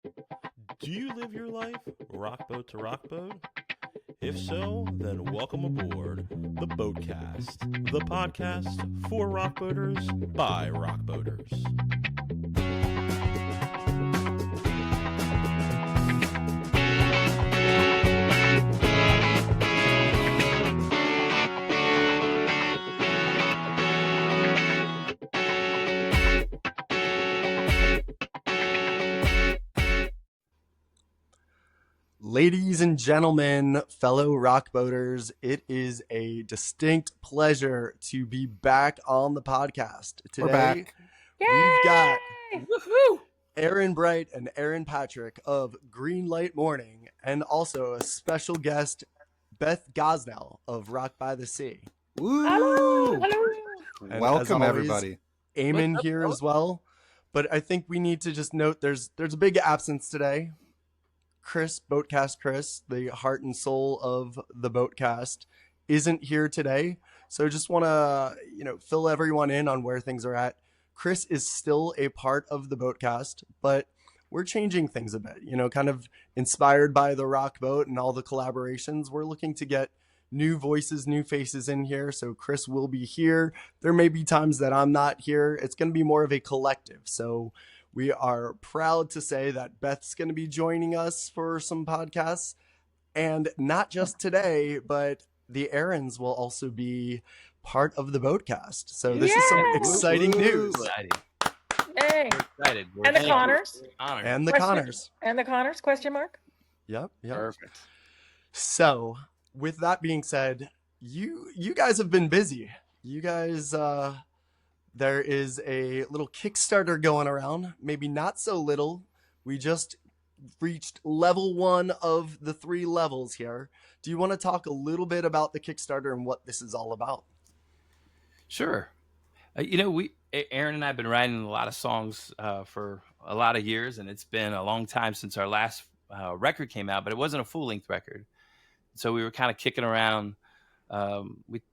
Do you live your life rockboat to rockboat? If so, then welcome aboard the Boatcast, the podcast for rockboaters by rockboaters. Ladies and gentlemen, fellow rockboaters, it is a distinct pleasure to be back on the podcast. Today, We're back. We've got Woo-hoo! Aaron Bright and Aaron Patrick of Greenlight Morning, and also a special guest, Beth Gosnell of Rock by the Sea. Woo! Hello! Hello! And Welcome, as always, everybody. Eamon here as well. But I think we need to just note there's a big absence today. Chris, Boatcast Chris, the heart and soul of the Boatcast, isn't here today. So just want to, fill everyone in on where things are at. Chris is still a part of the Boatcast, but we're changing things a bit, kind of inspired by the Rock Boat and all the collaborations. We're looking to get new voices, new faces in here. So Chris will be here. There may be times that I'm not here. It's going to be more of a collective. So we are proud to say that Beth's going to be joining us for some podcasts. And not just today, but the Aarons will also be part of the Boatcast. So this is some exciting news. Exciting. Hey. We're excited. And the Connors. Honored. And the Question- Connors. And the Connors, question mark? Yep. Perfect. So with that being said, you guys have been busy. You guys, there is a little Kickstarter going around, maybe not so little. We just reached level 1 of the 3 levels here. Do you want to talk a little bit about the Kickstarter and what this is all about? Sure. Aaron and I have been writing a lot of songs for a lot of years, and it's been a long time since our last record came out, but it wasn't a full-length record. So we were kind of kicking around.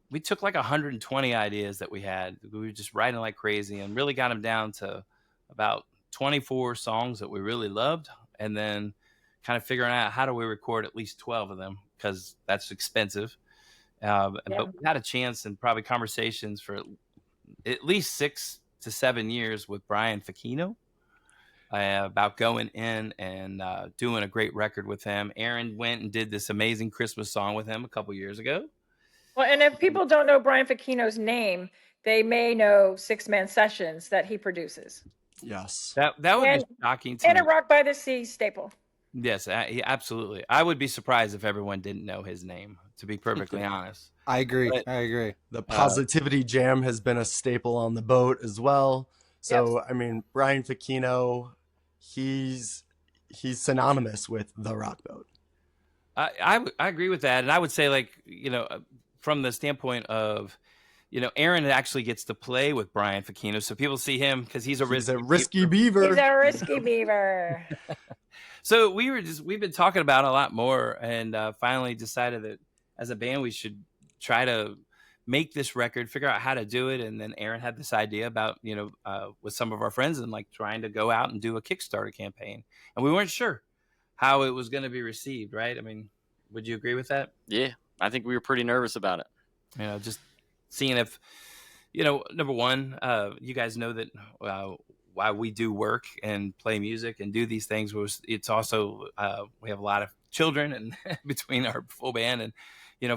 We took like 120 ideas that we had. We were just writing like crazy and really got them down to about 24 songs that we really loved. And then kind of figuring out how do we record at least 12 of them, because that's expensive. But we had a chance and probably conversations for at least 6 to 7 years with Brian Fecchino about going in and doing a great record with him. Aaron went and did this amazing Christmas song with him a couple years ago. Well, and if people don't know Brian Fecchino's name, they may know 6-Man Sessions that he produces. Yes. That would be shocking to And me. a Rock by the Sea staple. Yes, absolutely. I would be surprised if everyone didn't know his name, to be perfectly honest. I agree. But- I agree. The Positivity Jam has been a staple on the boat as well. So, Yep. I mean, Brian Fecchino, he's synonymous with the Rock Boat. I agree with that. And I would say, from the standpoint of, Aaron actually gets to play with Brian Fecchino. So people see him because he's a risky beaver. He's a risky beaver. So we've been talking about it a lot more, and finally decided that as a band, we should try to make this record, figure out how to do it. And then Aaron had this idea about, with some of our friends and trying to go out and do a Kickstarter campaign. And we weren't sure how it was going to be received. Right. I mean, would you agree with that? Yeah, I think we were pretty nervous about it. Just seeing if, number one, you guys know that why we do work and play music and do these things it's also we have a lot of children and between our full band and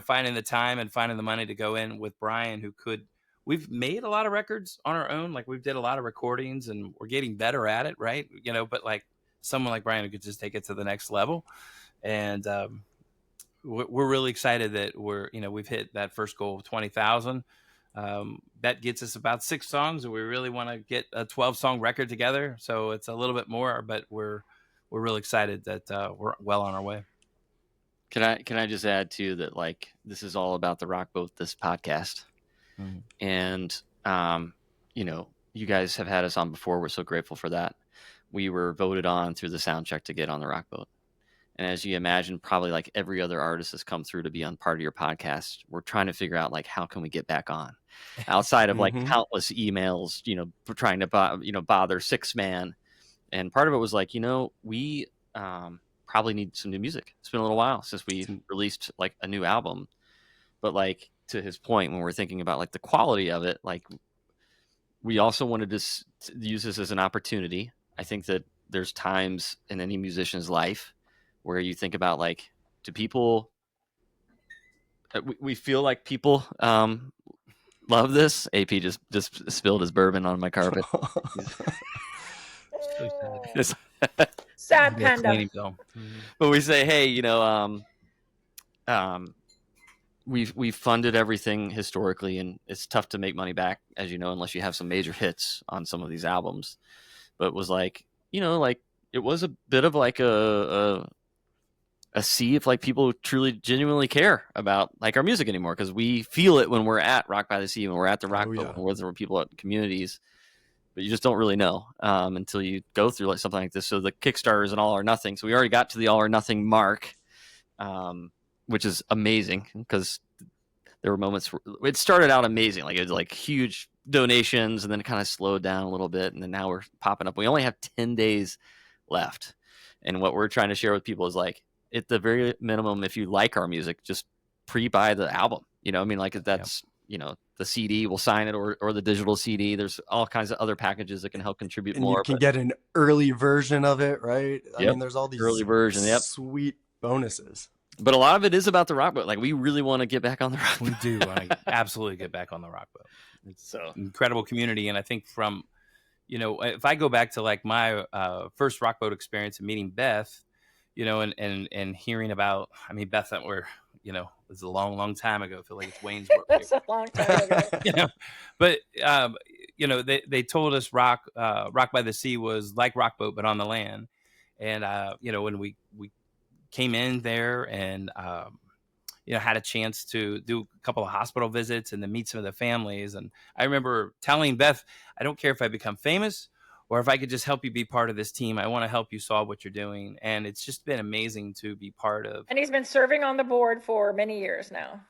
finding the time and finding the money to go in with Brian, we've made a lot of records on our own, we've did a lot of recordings and we're getting better at it, right? But someone like Brian who could just take it to the next level. And we're really excited that we've hit that first goal of 20,000. That gets us about 6 songs, and we really want to get a 12-song record together. So it's a little bit more, but we're really excited that we're well on our way. Can I just add too that this is all about the Rock Boat, this podcast, and you guys have had us on before. We're so grateful for that. We were voted on through the sound check to get on the Rock Boat. And as you imagine, probably every other artist has come through to be on part of your podcast. We're trying to figure out how can we get back on, outside of countless emails, for trying to bother 6-Man And part of it was like, we probably need some new music. It's been a little while since we released like a new album, but like to his point, when we're thinking about like the quality of it, like we also wanted to use this as an opportunity. I think that there's times in any musician's life where you think about like, do people, we feel like people love this. AP just spilled his bourbon on my carpet. Sad panda. But we say, hey, we've funded everything historically, and it's tough to make money back, as you know, unless you have some major hits on some of these albums. But it was like, like it was a bit of like a see if like people truly genuinely care about like our music anymore, because we feel it when we're at Rock by the Sea, when we're at the Rock Boat, when we're people at communities, but you just don't really know until you go through like something like this. So the Kickstarter is an all or nothing. So we already got to the all or nothing mark, which is amazing, because there were moments where it started out amazing. Like it was like huge donations, and then it kind of slowed down a little bit. And then now we're popping up. We only have 10 days left. And what we're trying to share with people is like, at the very minimum, if you like our music, just pre-buy the album. Like that's, the CD, we'll sign it, or the digital CD. There's all kinds of other packages that can help contribute more. You can get an early version of it, right? I mean, there's all these early version, sweet bonuses. But a lot of it is about the Rock Boat. Like we really want to get back on the Rock Boat. We do want to absolutely get back on the Rock Boat. It's so incredible community. And I think from, if I go back to like my first Rock Boat experience and meeting Beth, and hearing about, Beth, that we're, it was a long, long time ago. I feel like it's Wayne's work. That's a long time ago. But, they told us Rock by the Sea was like Rock Boat, but on the land. And, when we came in there and, had a chance to do a couple of hospital visits and to meet some of the families. And I remember telling Beth, I don't care if I become famous or if I could just help you be part of this team. I want to help you solve what you're doing. And it's just been amazing to be part of. And he's been serving on the board for many years now.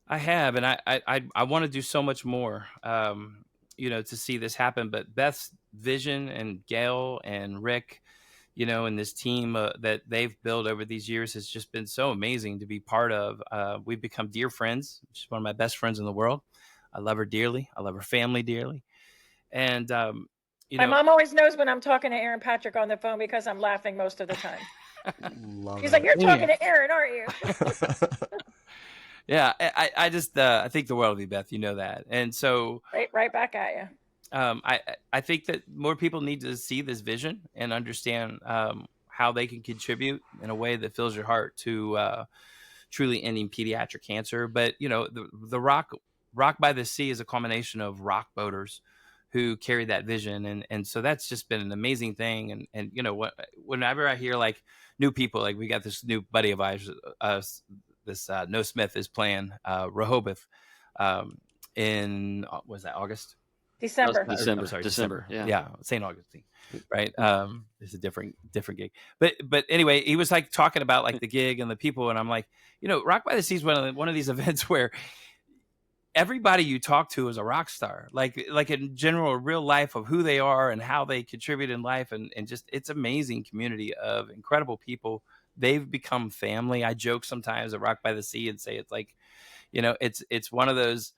I have. And I want to do so much more, to see this happen. But Beth's vision and Gail and Rick, and this team that they've built over these years has just been so amazing to be part of. We've become dear friends. She's one of my best friends in the world. I love her dearly. I love her family dearly. And, my mom always knows when I'm talking to Aaron Patrick on the phone because I'm laughing most of the time. She's like, you're talking to Aaron, aren't you? Yeah, I just I think the world of you, Beth. You know that. And so right back at you. I think that more people need to see this vision and understand how they can contribute in a way that fills your heart to truly ending pediatric cancer. But the Rock by the Sea is a combination of rock boaters who carry that vision, and so that's just been an amazing thing. And whenever I hear like new people, like we got this new buddy of ours, this No Smith is playing Rehoboth in was that August? December. Yeah, St. Augustine, right? It's a different gig, but anyway, he was like talking about like the gig and the people, and I'm like, Rock by the Sea is one of these events where everybody you talk to is a rock star, like in general, real life of who they are and how they contribute in life, and just it's amazing community of incredible people. They've become family. I joke sometimes at Rock by the Sea and say it's like, it's one of those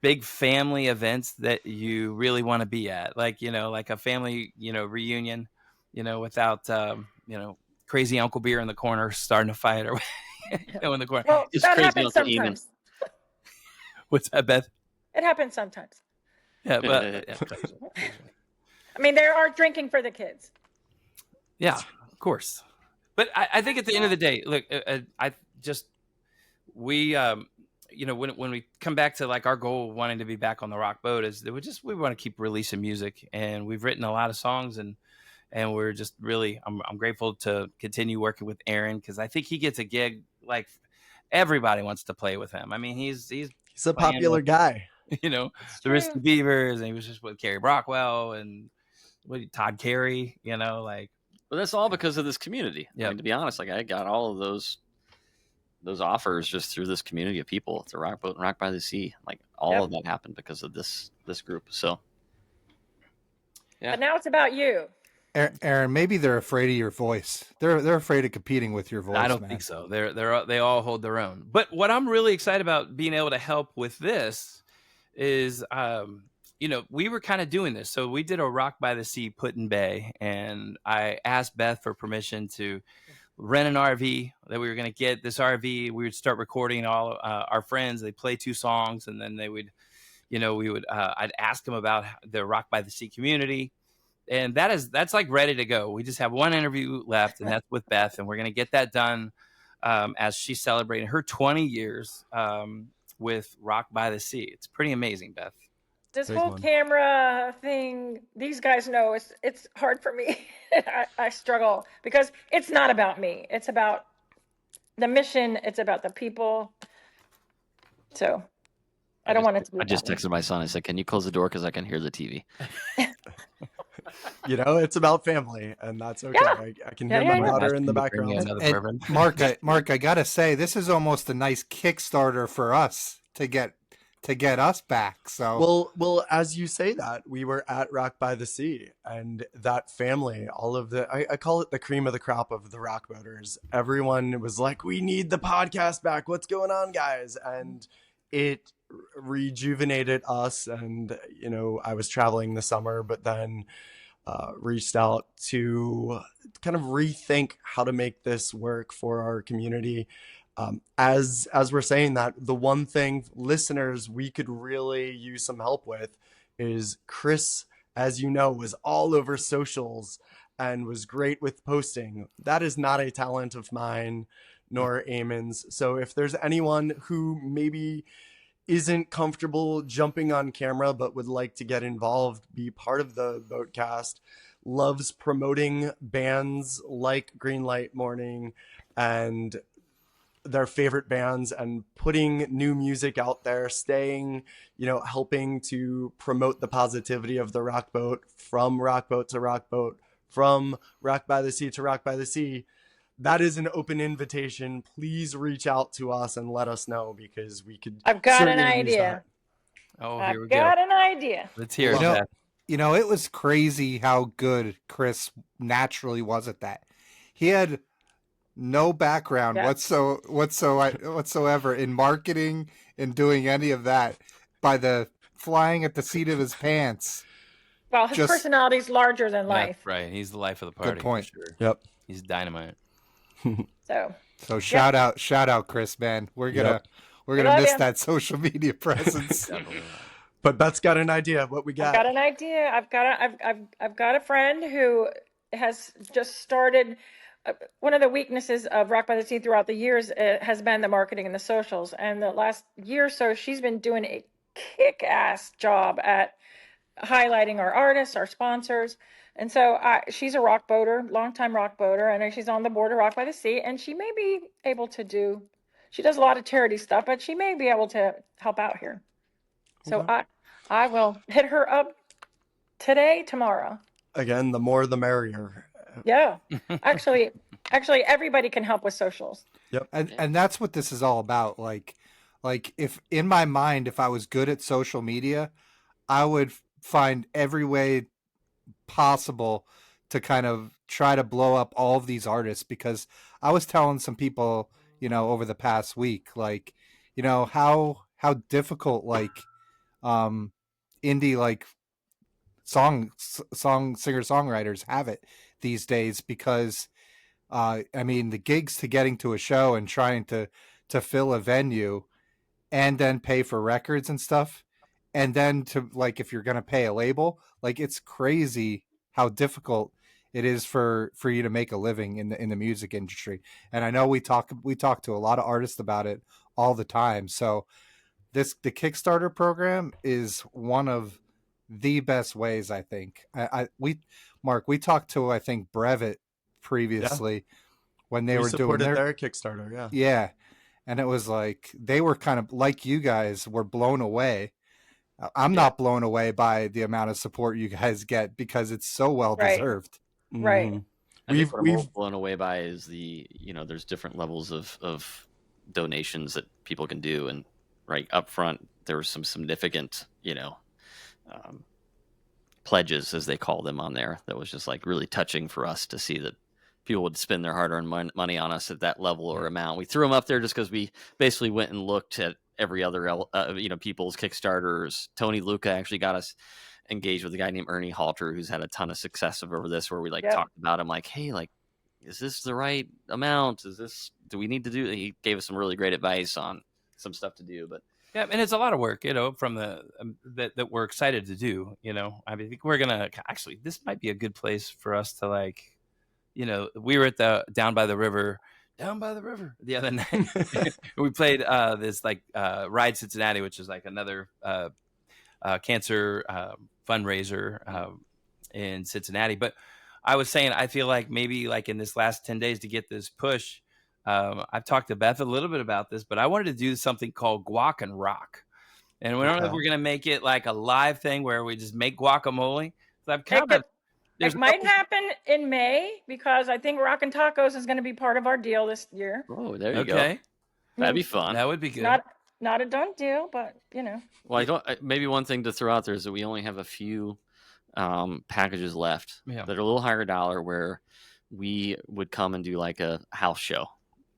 big family events that you really want to be at, like like a family reunion, without crazy Uncle Beer in the corner starting a fight or in the corner. Well, it's that crazy happens Uncle sometimes. What's that, Beth? It happens sometimes. Yeah, but there are drinking for the kids. Yeah, of course. But I think at the end of the day, look, when we come back to like our goal of wanting to be back on the Rock Boat is that we want to keep releasing music, and we've written a lot of songs, and we're just really I'm grateful to continue working with Aaron, because I think he gets a gig like everybody wants to play with him. He's a popular guy. The Risky Beavers, and he was just with Carrie Brockwell and Todd Carey. Well, that's all because of this community. Yeah. To be honest, like I got all of those offers just through this community of people, the Rock Boat and Rock by the Sea. Like all of that happened because of this group. So, yeah. But now it's about you. Aaron, maybe they're afraid of your voice. They're afraid of competing with your voice. I don't think so. They all hold their own. But what I'm really excited about being able to help with this is, we were kind of doing this. So we did a Rock by the Sea Put in Bay, and I asked Beth for permission to rent an RV that we were going to get. This RV, we would start recording all our friends. They play 2 songs, and then they would, I'd ask them about the Rock by the Sea community. And that's like ready to go. We just have one interview left, and that's with Beth, and we're going to get that done as she's celebrating her 20 years with Rock by the Sea. It's pretty amazing, Beth. This whole camera thing, these guys know it's hard for me. I struggle because it's not about me. It's about the mission. It's about the people. So I don't want it to be. I just texted my son. I said, "Can you close the door because I can hear the TV." It's about family, and that's okay. Yeah. I can hear my daughter in the background. And Mark, I gotta say, this is almost a nice Kickstarter for us to get us back. So well, as you say that, we were at Rock by the Sea, and that family, all of I call it the cream of the crop of the rock boaters. Everyone was like, "We need the podcast back. What's going on, guys?" And it rejuvenated us. And I was traveling this summer, but then reached out to kind of rethink how to make this work for our community. As we're saying that, the one thing, listeners, we could really use some help with is Chris, as you know, was all over socials and was great with posting. That is not a talent of mine nor Eamon's. So if there's anyone who maybe isn't comfortable jumping on camera but would like to get involved, be part of the Boatcast, loves promoting bands like Greenlight Morning and their favorite bands and putting new music out there, staying, helping to promote the positivity of the rock boat, from rock boat to rock boat, from Rock by the Sea to Rock by the Sea. That is an open invitation. Please reach out to us and let us know, because we could. I've got an idea. Oh, here we go. I've got an idea. Let's hear it. It was crazy how good Chris naturally was at that. He had no background whatsoever in marketing and doing any of that, by the flying at the seat of his pants. Well, his personality's larger than life. Right. He's the life of the party. Good point. For sure. Yep. He's dynamite. So shout out Chris, man. We're gonna miss that social media presence. But Beth's got an idea. What we got? I've got an idea. I've got a friend who has just started. One of the weaknesses of Rock by the Sea throughout the years has been the marketing and the socials. And the last year or so, she's been doing a kick-ass job at highlighting our artists, our sponsors. And so she's a rock boater, longtime rock boater, and she's on the board of Rock by the Sea. And she may be able to she does a lot of charity stuff, but she may be able to help out here. So I will hit her up today, tomorrow. Again, the more the merrier. Yeah, actually, everybody can help with socials. Yep, and that's what this is all about. Like if in my mind, if I was good at social media, I would find every way possible to kind of try to blow up all of these artists, because I was telling some people, over the past week, how difficult indie song singer-songwriters have it these days, because the gigs to getting to a show and trying to fill a venue and then pay for records and stuff, and then to if you're going to pay a label, it's crazy how difficult it is for you to make a living in the music industry. And I know we talk to a lot of artists about it all the time. So the Kickstarter program is one of the best ways, I think. We talked to, I think, Brevet previously when they were doing their Kickstarter. Yeah. And it was they were kind of like you guys were blown away. I'm not blown away by the amount of support you guys get, because it's so well deserved. Right. Mm-hmm. We've blown away by is there's different levels of donations that people can do, and right up front there was some significant pledges, as they call them on there. That was just like really touching for us to see that people would spend their hard-earned money on us at that level or amount. We threw them up there just because we basically went and looked at every other, people's Kickstarters. Tony Luca actually got us engaged with a guy named Ernie Halter, who's had a ton of success over this, where we talked about him, like, hey, like, is this the right amount? Do we need to do? He gave us some really great advice on some stuff to do, but. Yeah, and it's a lot of work, from the that we're excited to do. I think we're gonna actually. This might be a good place for us to we were at the down by the river the other night. We played this Ride Cincinnati, which is like another cancer fundraiser in Cincinnati. But I was saying, I feel like maybe like in this last 10 days to get this push. I've talked to Beth a little bit about this, but I wanted to do something called Guac and Rock. And we don't know if we're going to make it like a live thing where we just make guacamole. So it might happen in May, because I think Rockin' Tacos is going to be part of our deal this year. Oh, there you go. That'd be fun. That would be good. Not a done deal, but Well, maybe one thing to throw out there is that we only have a few packages left that are a little higher dollar, where we would come and do like a house show.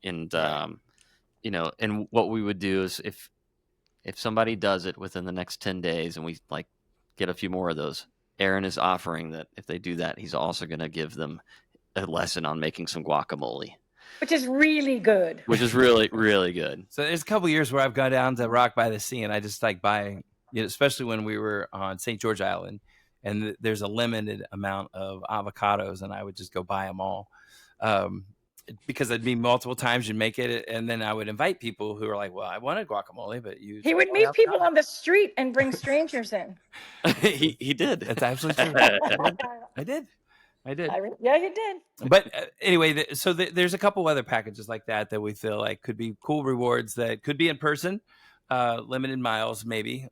And, and what we would do is if somebody does it within the next 10 days and we like get a few more of those, Aaron is offering that if they do that, he's also going to give them a lesson on making some guacamole. Which is really good. Which is really, really good. So there's a couple years where I've gone down to Rock by the Sea, and I just like buy, especially when we were on St. George Island, and there's a limited amount of avocados, and I would just go buy them all. Because it'd be multiple times you'd make it, and then I would invite people who are like, well, I wanted guacamole, but he would meet people on the street and bring strangers in. he did. That's absolutely true. I did. Yeah, you did. But anyway, so there's a couple other packages like that we feel like could be cool rewards that could be in person, limited miles, maybe.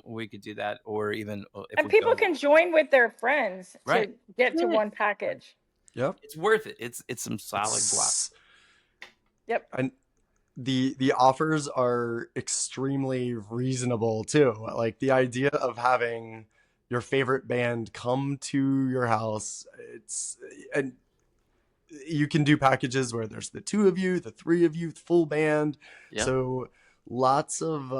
We could do that, or even and people can join with their friends to get to one package. Yep, it's worth it. It's some solid guac. Yep, and the offers are extremely reasonable too. Like the idea of having your favorite band come to your house, and you can do packages where there's the 2 of you, the 3 of you, full band. Yep. So lots of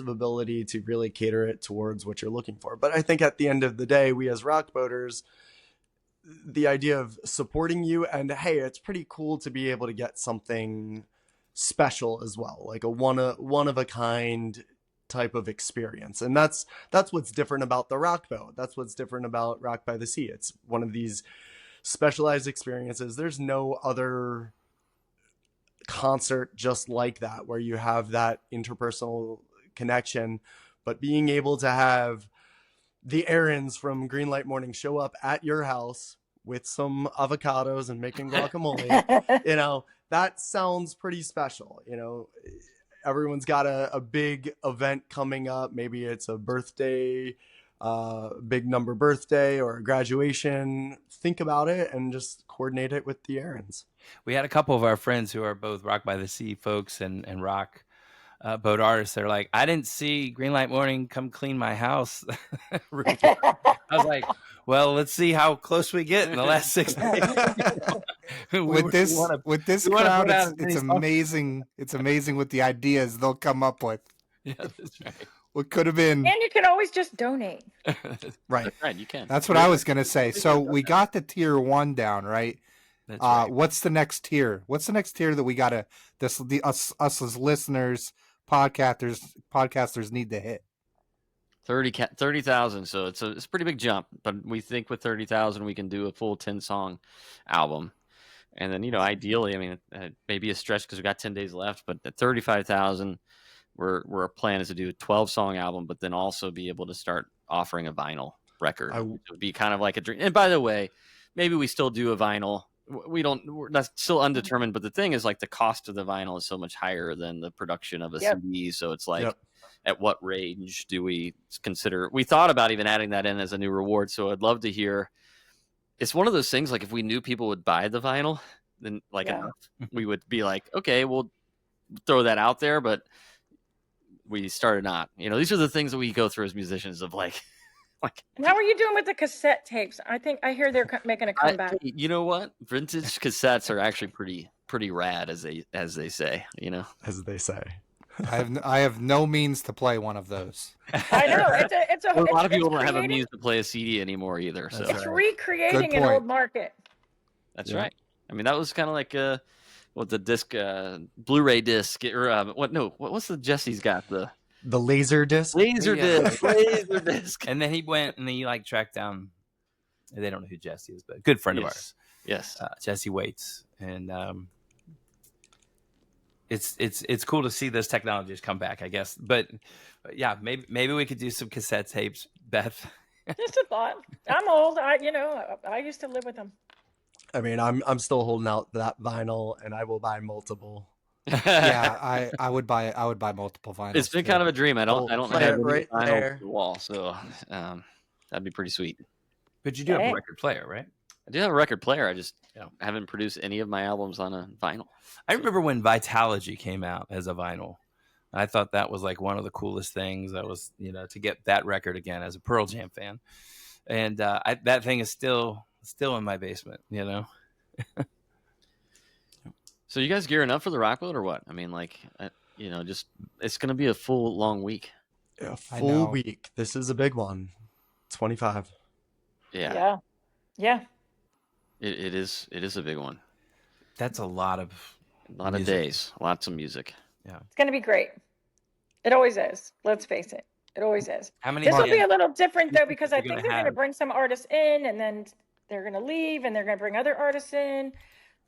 ability to really cater it towards what you're looking for. But I think at the end of the day, we as rock boaters, the idea of supporting you, and hey, it's pretty cool to be able to get something special as well, like a one of a kind type of experience. And that's what's different about the rock boat. That's what's different about Rock by the Sea. It's one of these specialized experiences. There's no other concert just like that where you have that interpersonal connection, but being able to have the Aarons from Greenlight Morning show up at your house with some avocados and making guacamole, that sounds pretty special. Everyone's got a big event coming up. Maybe it's a birthday, big number birthday, or a graduation. Think about it and just coordinate it with the Aarons. We had a couple of our friends who are both Rock by the Sea folks and rock boat artists. They're like, I didn't see Greenlight Morning come clean my house. I was like, well, let's see how close we get in the last 6 days. With this crowd, it's amazing. It's amazing what the ideas they'll come up with. Yeah, that's right. What could have been. And you can always just donate. Right, you can. That's what I was going to say. So we got the tier 1 down, right? That's right. What's the next tier? What's the next tier that we got to us as listeners, podcasters need to hit? 30,000. So it's a pretty big jump, but we think with 30,000 we can do a full 10-song album. And then, ideally, I mean, maybe a stretch because we got 10 days left, but at 35,000, our plan is to do a 12-song album, but then also be able to start offering a vinyl record. It would be kind of like a dream. And by the way, maybe we still do a vinyl. That's still undetermined, but the thing is, like, the cost of the vinyl is so much higher than the production of a CD. So it's like, at what range do we consider? We thought about even adding that in as a new reward. So I'd love to hear. It's one of those things, like, if we knew people would buy the vinyl, then enough, we would be like, okay, we'll throw that out there. But we started not. These are the things that we go through as musicians of like Like, And how are you doing with the cassette tapes? I think I hear they're making a comeback. you know what? Vintage cassettes are actually pretty rad, as they say. You know, as they say. I have no means to play one of those. I know well, a lot of people don't have a creating- means to play a CD anymore either. So It's recreating Good an point. old market. that's Yeah. right. I mean, that was kind of like what the disc, Blu-ray disc, or what's the Jesse's got The laser disc. laser disc. And then he went and he like tracked down. They don't know who Jesse is, but a good friend of ours, Yes. Jesse Waits, and it's cool to see those technologies come back, I guess. But yeah, maybe we could do some cassette tapes, Beth. Just a thought. I'm old. I used to live with them. I mean, I'm still holding out that vinyl, and I will buy multiple. Yeah, I would buy multiple vinyls. It's been too. kind of a dream. I don't Play have it any right vinyl there. on the wall, so that'd be pretty sweet. But you do have Hey. a record player, right? I do have a record player. I just haven't produced any of my albums on a vinyl. I remember when Vitalogy came out as a vinyl. I thought that was like one of the coolest things. That was, to get that record again as a Pearl Jam fan, and that thing is still in my basement. So you guys gearing up for the rock boat or what? I mean, like, just it's going to be a full long week. A I full know. week. This is a big one. 25. Yeah, Yeah. it is a big one. That's a lot of Of days, lots of music. It's going to be great. It always is. Let's face it. It always is. How many? This will be bands- a little different though, because I You're think gonna they're going to have- bring some artists in, and then they're going to leave, and they're going to bring other artists in.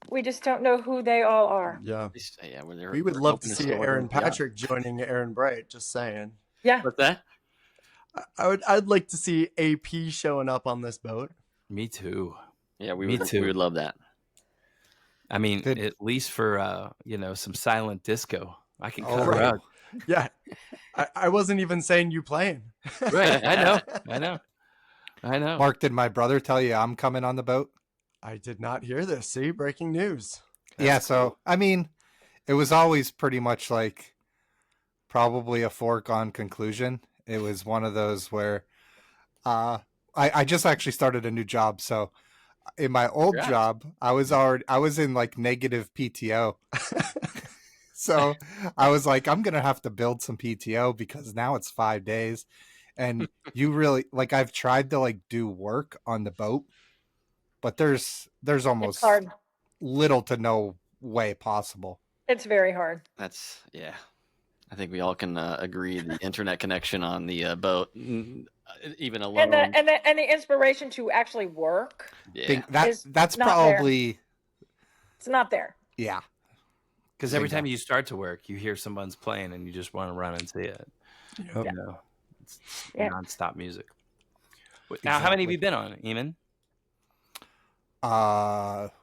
We just don't know who they all are. Yeah. Yeah, We would love to see Aaron Patrick joining Aaron Bright. Just saying. Yeah. What's that? I'd like to see AP showing up on this boat. Me too. Yeah, Me we too. would love that. I mean, Good. at least for some silent disco, I can cut Oh, a right. rug. Yeah. I wasn't even saying you playing. Right? I know. Mark, did my brother tell you I'm coming on the boat? I did not hear this. See, breaking news. Yeah, so I mean, it was always pretty much like probably a foregone conclusion. It was one of those where I just actually started a new job, so in my old Congrats. job, I was in like negative PTO. So I was like, I'm gonna have to build some PTO because now it's 5 days. And you really like I've tried to like do work on the boat, but there's It's almost hard. little to no way possible. It's very hard. That's I think we all can agree the internet connection on the boat, even alone. And the inspiration to actually work, Think that's It's not there. probably it's not there. yeah. Because every time you start to work, you hear someone's playing, and you just want to run and see it. Yep. It's Yeah. nonstop music. Now, how many have you been on, Eamon?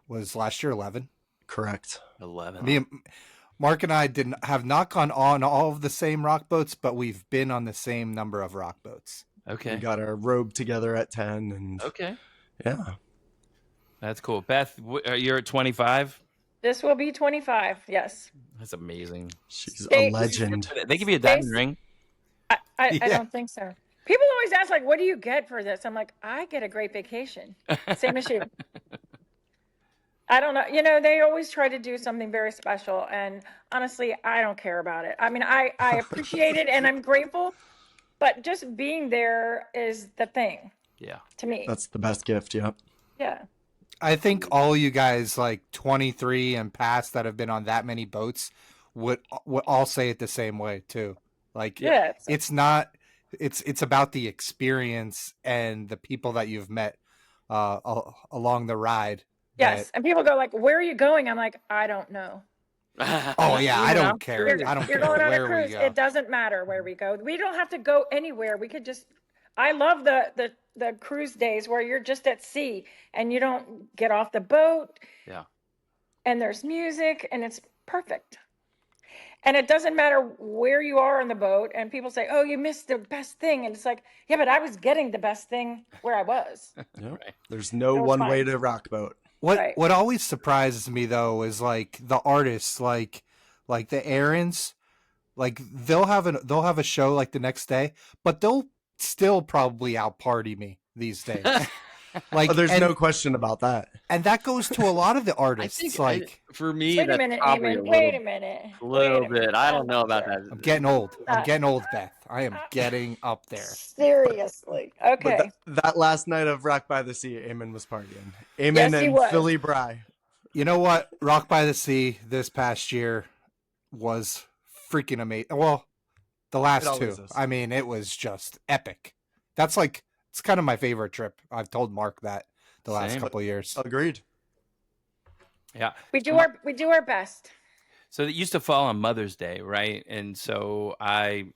Was last year 11. Correct. 11. Mark and I have not gone on all of the same rock boats, but we've been on the same number of rock boats. Okay. We got our robe together at 10, and Okay. yeah. That's cool. Beth, you're at 25? This will be 25. Yes. That's amazing. She's They- a legend. They give you a diamond ring. I Yeah. don't think so. People always ask, like, what do you get for this? I'm like, I get a great vacation. Same as you. I don't know. They always try to do something very special. And honestly, I don't care about it. I mean, I appreciate it and I'm grateful, but just being there is the thing Yeah. to me. That's the best gift. Yep. Yeah. I think all you guys like 23 and past that have been on that many boats would all say it the same way too. Like Yeah. it's not it's about the experience and the people that you've met along the ride. Yes. And people go like, where are you going? I'm like, I don't know. Oh yeah, I don't care. I don't You're care going on a where we cruise. go. It doesn't matter where we go. We don't have to go anywhere. We could just. I love the cruise days where you're just at sea and you don't get off the boat. Yeah. And there's music and it's perfect. And it doesn't matter where you are on the boat. And people say, "Oh, you missed the best thing," and it's like, yeah, but I was getting the best thing where I was. Yep. Right. There's no It was one fine. way to rock boat. Right. What always surprises me though is like the artists like the Aarons, like they'll have a show like the next day, but they'll still probably out party me these days. Like, Oh, there's no question about that. And that goes to a lot of the I artists. think like, for me, Wait a that's minute, probably Eamon. Wait a minute. little Wait a bit. minute. I don't know I'm about sure. that. I'm getting old. I'm getting old, Beth. I am getting up there. Seriously. Okay. But that last night of Rock by the Sea, Eamon was partying. Eamon Yes, he and was. Philly Bry. You know what? Rock by the Sea this past year was freaking amazing. Well, the last two. always is. I mean, it was just epic. That's like, it's kind of my favorite trip. I've told Mark that the last Same. couple of years. Agreed. Yeah. We do our best. So it used to fall on Mother's Day, right? And so I've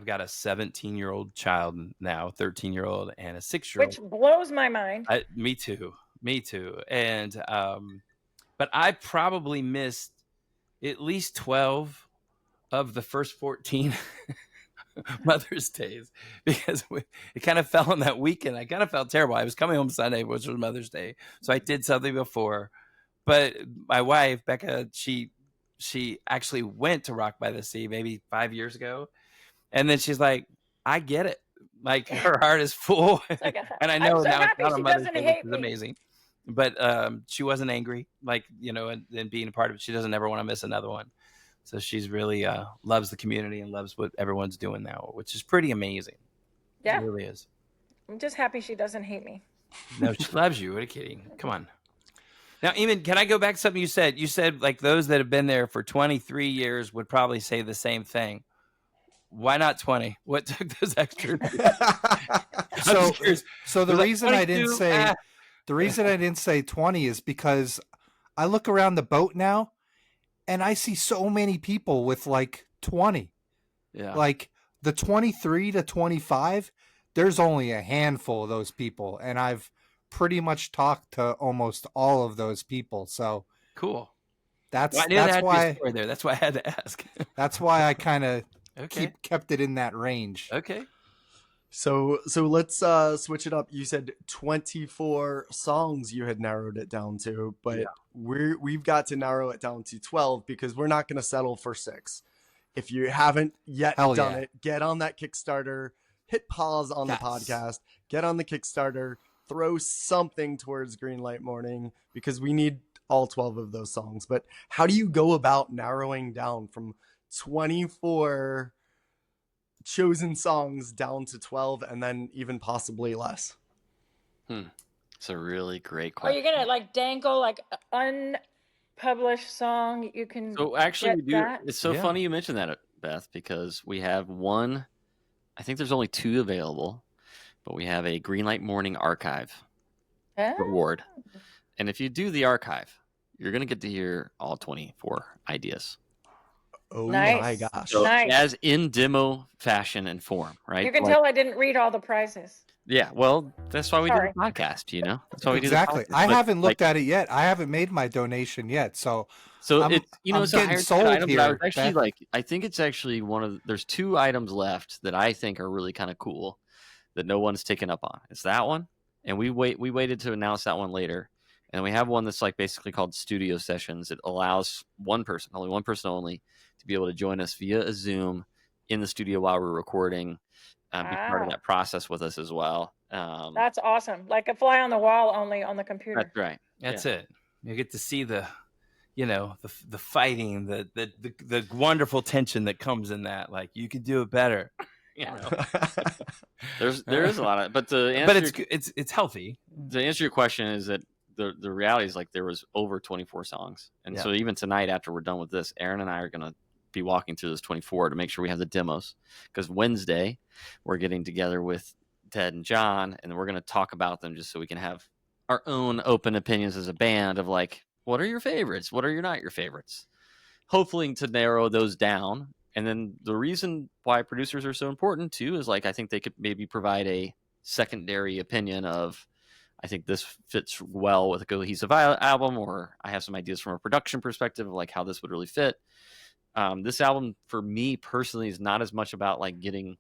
got a 17-year-old child now, 13-year-old, and a 6-year-old. Which blows my mind. Me too. And but I probably missed at least 12 of the first 14 Mother's Days because it kind of fell on that weekend. I kind of felt terrible. I was coming home Sunday, which was Mother's Day, so I did something before. But my wife, Becca, she actually went to Rock by the Sea maybe 5 years ago, and then she's like, "I get it." Like her heart is full, Like, and I know I'm so now it's happy not she on Mother's doesn't Day, hate which is me. amazing. But she wasn't angry, like, and being a part of it. She doesn't ever want to miss another one. So she's really loves the community and loves what everyone's doing now, which is pretty amazing. Yeah. It really is. I'm just happy she doesn't hate me. No, she loves you. What a kidding. Come on. Now, Eamon, can I go back to something you said? You said like those that have been there for 23 years would probably say the same thing. Why not 20? What took those extra? So the Was that reason I didn't 22? say the reason I didn't say 20 is because I look around the boat now and I see so many people with like 20. Yeah. Like the 23 to 25, there's only a handful of those people, and I've pretty much talked to almost all of those people. So Cool. that's Well, I knew there had to be a why story there. That's why I had to ask. that's why I kind of Okay. kept it in that range. Okay. So let's switch it up. You said 24 songs you had narrowed it down to, but we've got to narrow it down to 12 because we're not going to settle for 6. If you haven't yet done it, get on that Kickstarter, hit pause on the podcast, get on the Kickstarter, throw something towards Greenlight Morning because we need all 12 of those songs. But how do you go about narrowing down from 24 chosen songs down to 12 and then even possibly less? It's a really great Are question. you gonna like dangle like unpublished song? You can. So actually, we get do. that? It's so Yeah. funny you mentioned that, Beth, because we have one. I think there's only 2 available, but we have a Greenlight Morning archive Huh? reward. And if you do the archive, you're gonna get to hear all 24 ideas. Oh Nice. my gosh. So Nice. as in demo fashion and form, right? You can Like- tell I didn't read all the prizes. Yeah, well, that's why we Sorry. do the podcast. That's why we Exactly. do the podcast. I But, haven't looked like, at it yet. I haven't made my donation yet. So So I'm- it's I'm it's a getting higher ticket sold item, but I here, was actually Beth. I think it's actually there's 2 items left that I think are really kind of cool that no one's taken up on. It's that one, and we waited to announce that one later, and we have one that's like basically called Studio Sessions. It allows one person only, to be able to join us via a Zoom in the studio while we're recording, be part of Wow. that process with us as well. That's awesome. Like a fly on the wall, only on the computer. That's right. That's it. You get to see the fighting, the wonderful tension that comes in that. Like, you could do it better. There is a lot of, but to answer But it's healthy. to answer your question is that the reality is like there was over 24 songs, and Yeah. so even tonight after we're done with this, Aaron and I are gonna be walking through those 24 to make sure we have the demos, because Wednesday we're getting together with Ted and John, and we're gonna talk about them just so we can have our own open opinions as a band of like, what are your favorites, what are not your favorites, hopefully to narrow those down. And then the reason why producers are so important too is like I think they could maybe provide a secondary opinion of, I think this fits well with a cohesive album, or I have some ideas from a production perspective of like how this would really fit. This album for me personally is not as much about like getting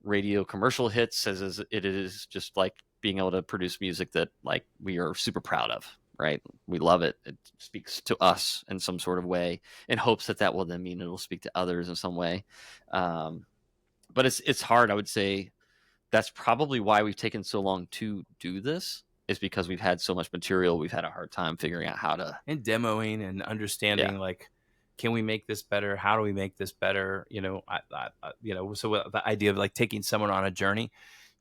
radio commercial hits as it is just like being able to produce music that like we are super proud of, right? We love it. It speaks to us in some sort of way in hopes that will then mean it'll speak to others in some way. But it's hard, I would say, that's probably why we've taken so long to do this, is because we've had so much material. We've had a hard time figuring out how to, and demoing and understanding, like, can we make this better? How do we make this better? You know, so the idea of like taking someone on a journey,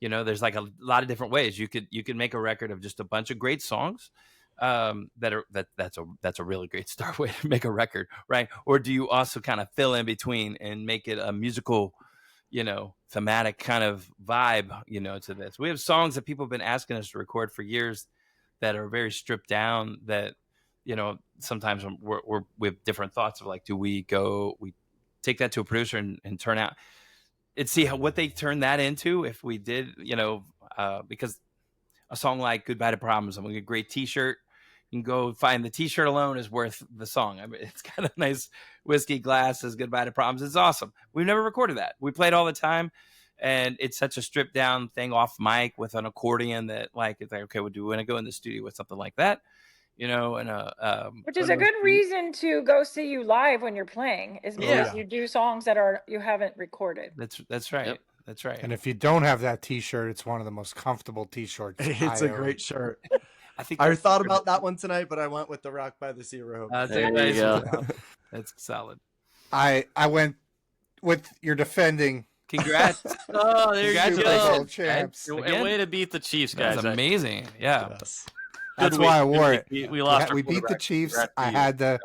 you know, there's like a lot of different ways you could make a record of just a bunch of great songs. That's a really great start way to make a record, right? Or do you also kind of fill in between and make it a musical, you know, thematic kind of vibe, you know, to this? We have songs that people have been asking us to record for years that are very stripped down, that, you know, sometimes we have different thoughts of like, do we take that to a producer and turn out and see what they turn that into if we did, you know, because a song like Goodbye to Problems, I'm going to get a great t-shirt. You can go find the t-shirt alone is worth the song. I mean, it's got a nice whiskey glass, says Goodbye to Problems. It's awesome. We've never recorded that. We play it all the time. And it's such a stripped down thing off mic with an accordion that like, it's like, okay, well, do we want to go in the studio with something like that? You know, and which is a good reason to go see you live when you're playing, is because you do songs that you haven't recorded. That's right. Yep. That's right. And if you don't have that t-shirt, it's one of the most comfortable t-shirts. It's a great shirt. I thought about that one tonight, but I went with the Rock by the Sea robe. There you go. That's solid. I went with your defending. Congrats. Oh, there you go. Champs. And way to beat the Chiefs, guys. That's amazing. Yeah. Yes. That's why I wore it. We lost. We beat the Chiefs. I had to.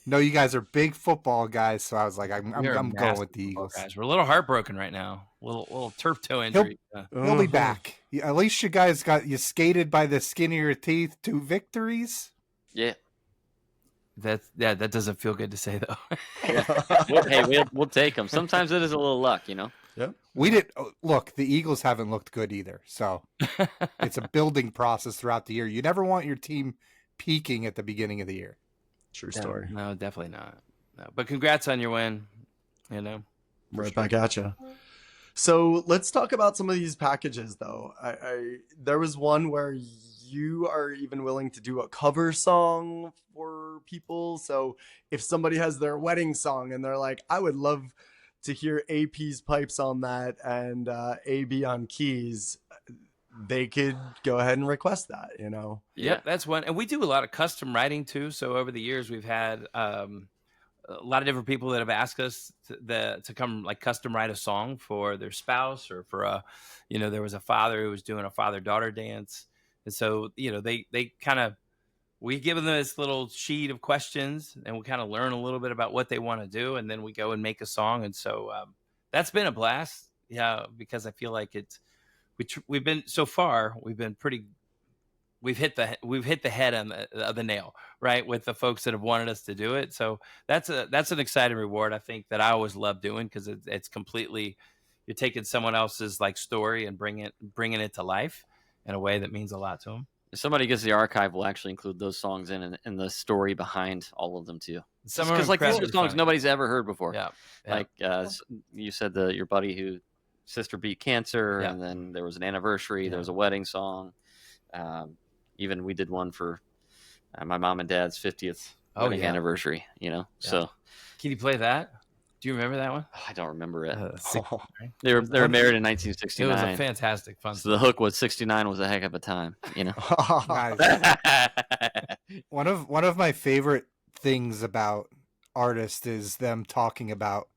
No, you guys are big football guys, so I was like, I'm going with the Eagles. Guys, we're a little heartbroken right now. Little turf toe injury. He'll be back. At least you guys got skated by the skin of your teeth to victories. Yeah. That doesn't feel good to say though. Hey, we'll take them. Sometimes it is a little luck, you know. Yep. We did look. The Eagles haven't looked good either, so it's a building process throughout the year. You never want your team peaking at the beginning of the year. True story. No, definitely not. No. But congrats on your win. You know, right back at you. So let's talk about some of these packages, though. There was one where you are even willing to do a cover song for people. So if somebody has their wedding song and they're like, I would love to hear AP's pipes on that and AB on keys, they could go ahead and request that, you know? Yeah, that's one. And we do a lot of custom writing too. So over the years, we've had a lot of different people that have asked us to come like custom write a song for their spouse or for there was a father who was doing a father-daughter dance. And so, you know, they kind of, we give them this little sheet of questions and we kind of learn a little bit about what they want to do. And then we go and make a song. And so that's been a blast. Yeah. Because I feel like we've been so far, we've hit the head on the nail, right? With the folks that have wanted us to do it. So that's an exciting reward. I think that I always love doing, because it's completely, you're taking someone else's like story and bringing it to life in a way that means a lot to them. If somebody gets the archive, we'll actually include those songs in the story behind all of them too. Because like these are songs nobody's ever heard before. Yeah. Like you said, your buddy who sister beat cancer, and then there was an anniversary. There was a wedding song. Even we did one for my mom and dad's 50th wedding anniversary. You know, so can you play that? Do you remember that one? I don't remember it. They were married in 1969. It was a fantastic fun. So the hook was 69 was a heck of a time. You know. One of my favorite things about artists is them talking about,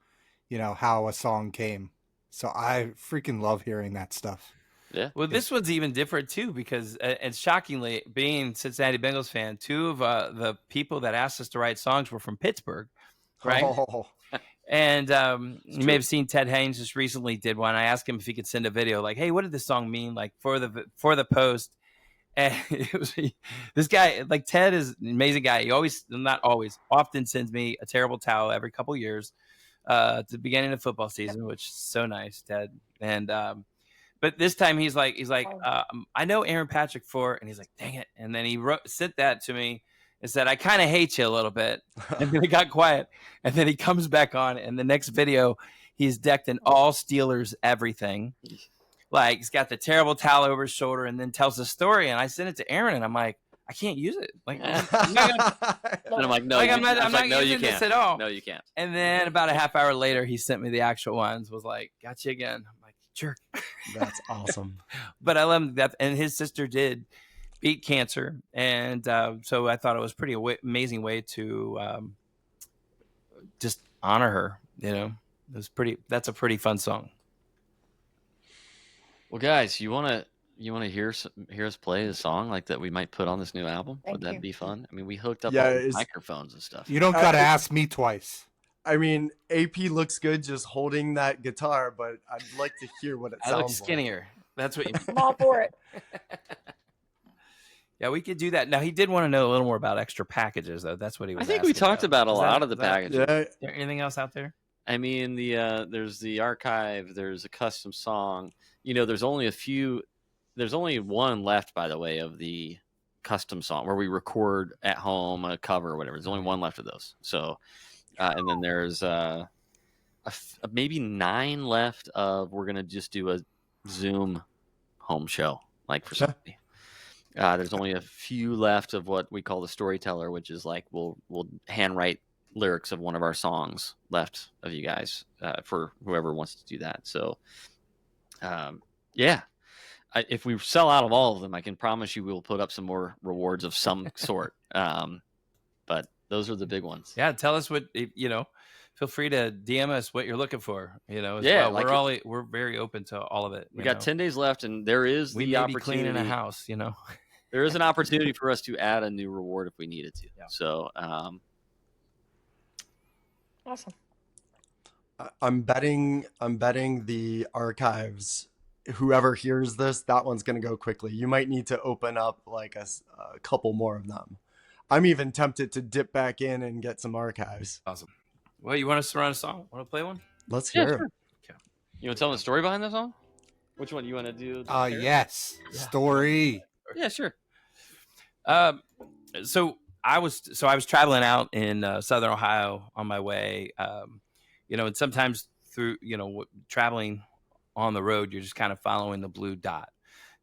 you know, how a song came. So I freaking love hearing that stuff. Yeah. Well, this one's even different too, because and shockingly, being Cincinnati Bengals fan, two of the people that asked us to write songs were from Pittsburgh, right? And you may have seen Ted Haynes just recently did one. I asked him if he could send a video, like, "Hey, what did this song mean?" Like for the post. And it was this guy, like Ted is an amazing guy. He often sends me a terrible towel every couple years at the beginning of football season, which is so nice, Ted. And but this time he's like, I know Aaron Patrick and he's like, dang it. And then he sent that to me and said, I kind of hate you a little bit. And then he got quiet. And then he comes back on, and the next video, he's decked in all Steelers everything. Like, he's got the terrible towel over his shoulder, and then tells the story. And I sent it to Aaron, and I'm like, I can't use it. Like, I'm like, no, I'm not using this at all. No, you can't. And then about a half hour later, he sent me the actual ones. Was like, got you again. I'm like, jerk. That's awesome. But I love him to death. And his sister did beat cancer. And so I thought it was pretty amazing way to just honor her. You know, that's a pretty fun song. Well, guys, you want to hear us play a song like that we might put on this new album? Thank Would that you. be fun? I mean, we hooked up Yeah, all the it's- microphones and stuff. You don't gotta ask me twice. I mean, AP looks good just holding that guitar, but I'd like to hear what it I sounds look skinnier. That's what you mean. I'm all for it. Yeah, we could do that. Now, he did want to know a little more about extra packages, though. That's what he was I think we asking talked about a Is lot of the is that- packages. like. Yeah, Is there anything else out there? I mean, there's the archive, there's a custom song. You know, there's only one left, by the way, of the custom song where we record at home a cover or whatever. There's only one left of those. So, and then there's maybe 9 left of we're gonna just do a Zoom home show, like for somebody. There's only a few left of what we call the storyteller, which is like we'll handwrite lyrics of one of our songs left of you guys for whoever wants to do that. So, yeah. If we sell out of all of them, I can promise you we will put up some more rewards of some sort. But those are the big ones. Yeah, tell us what, you know, feel free to DM us what you're looking for, you know, as Yeah, well. like We're very open to all of it. We got 10 days left, and there is we the may be opportunity. cleaning a house, you know. There is an opportunity for us to add a new reward if we needed to. Yeah. So, Awesome. I'm betting the archives. Whoever hears this, that one's gonna go quickly. You might need to open up like a couple more of them. I'm even tempted to dip back in and get some archives. Awesome. Well, you want us to run a song? Want to play one? Let's yeah, hear it. sure. You want to tell them the story behind the song? Which one you want to do? Yes. Yeah. Story. Yeah, sure. So I was traveling out in Southern Ohio on my way, you know, and sometimes through, you know, traveling on the road, you're just kind of following the blue dot,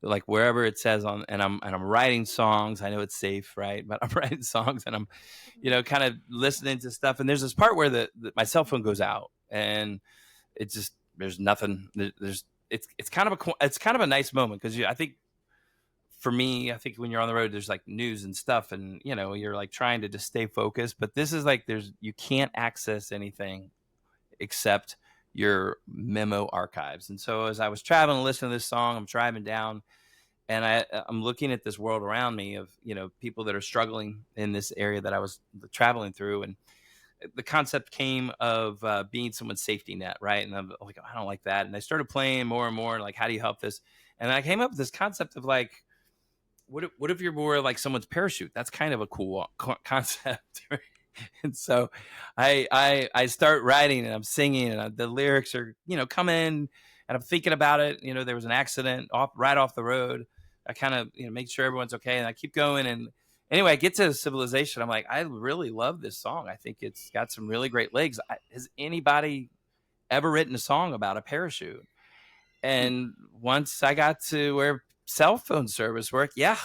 like wherever it says on, and I'm writing songs. I know it's safe, right? But I'm writing songs and I'm, you know, kind of listening to stuff. And there's this part where my cell phone goes out and it's just, there's nothing, it's kind of a nice moment. Cause I think for me, I think when you're on the road, there's like news and stuff and, you know, you're like trying to just stay focused, but this is like, you can't access anything except your memo archives. And so as I was traveling and listening to this song, I'm driving down and I'm looking at this world around me of, you know, people that are struggling in this area that I was traveling through. And the concept came of being someone's safety net, right? And I'm like, I don't like that. And I started playing more and more, like, how do you help this? And I came up with this concept of like, what if you're more like someone's parachute? That's kind of a cool concept. Right? And so I start writing and I'm singing and the lyrics are, you know, coming and I'm thinking about it. You know, there was an accident right off the road. I kind of, you know, make sure everyone's okay. And I keep going. And anyway, I get to Civilization. I'm like, I really love this song. I think it's got some really great legs. Has anybody ever written a song about a parachute? And once I got to where cell phone service worked, yeah,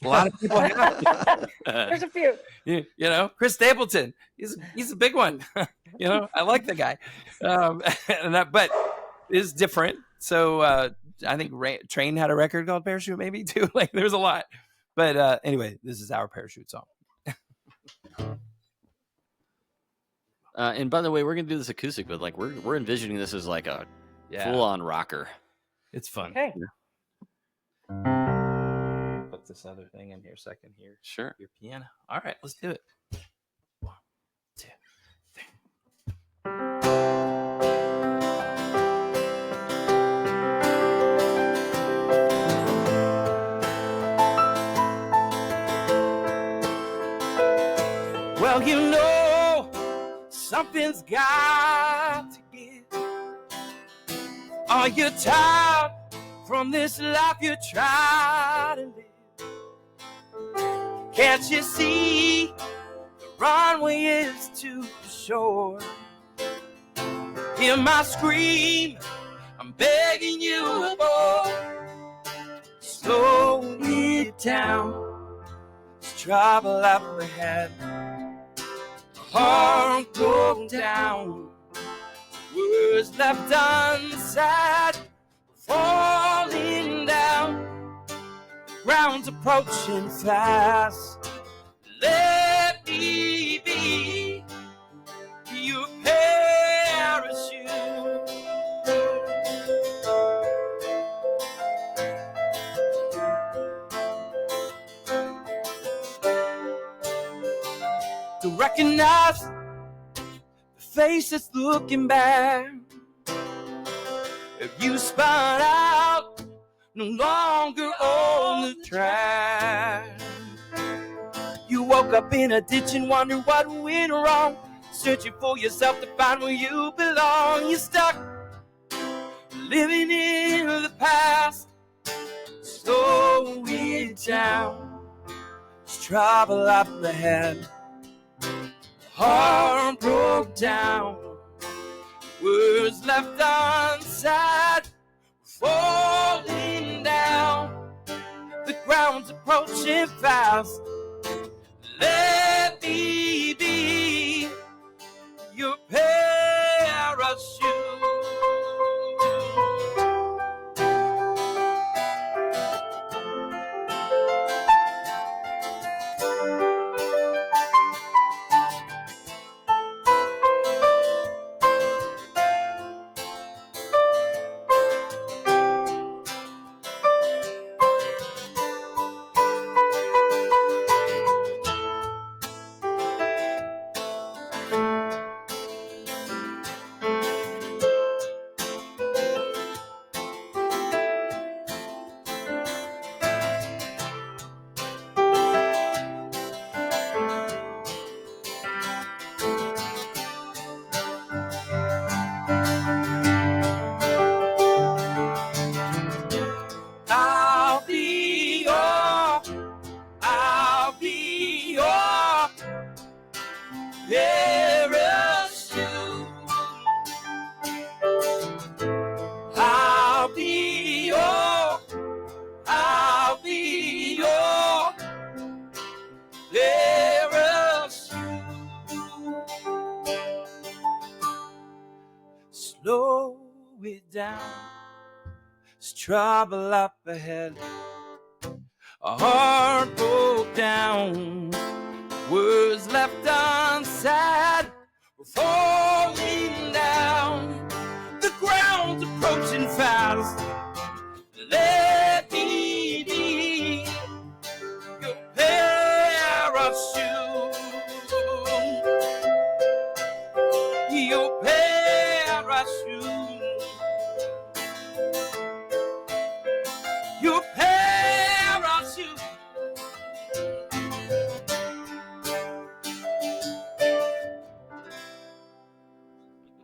a lot of people have. There's a few. You know, Chris Stapleton, he's a big one. You know, I like the guy, but it's different. So I think Train had a record called Parachute, maybe too. Like, there's a lot. But anyway, this is our Parachute song. And by the way, we're gonna do this acoustic, but like we're envisioning this as like a full-on rocker. It's fun. Okay. Put this other thing in here so I can hear Sure. your piano. All right, let's do it. 1, 2, 3. Well, you know, something's got to give. Are you tired from this life you try to live? Can't you see the runway is too short? Hear my scream, I'm begging you, boy. Slow it down. It's trouble up ahead. Heart going down. Words left unsaid falling down, ground's approaching fast. Let me be your parachute. To recognize the face that's looking back. If you spun out, no longer on the track. You woke up in a ditch and wondered what went wrong. Searching for yourself to find where you belong. You're stuck, living in the past. Slow it down. There's trouble up ahead. Heart broke down. Words left unsaid. Falling down. The ground's approaching fast. Let me be your parachute. Slow it down. There's trouble up ahead. A heart broke down. Words left unsaid. We're falling down. The ground's approaching fast. Let me be your parachute. Your parachute. Your parachute.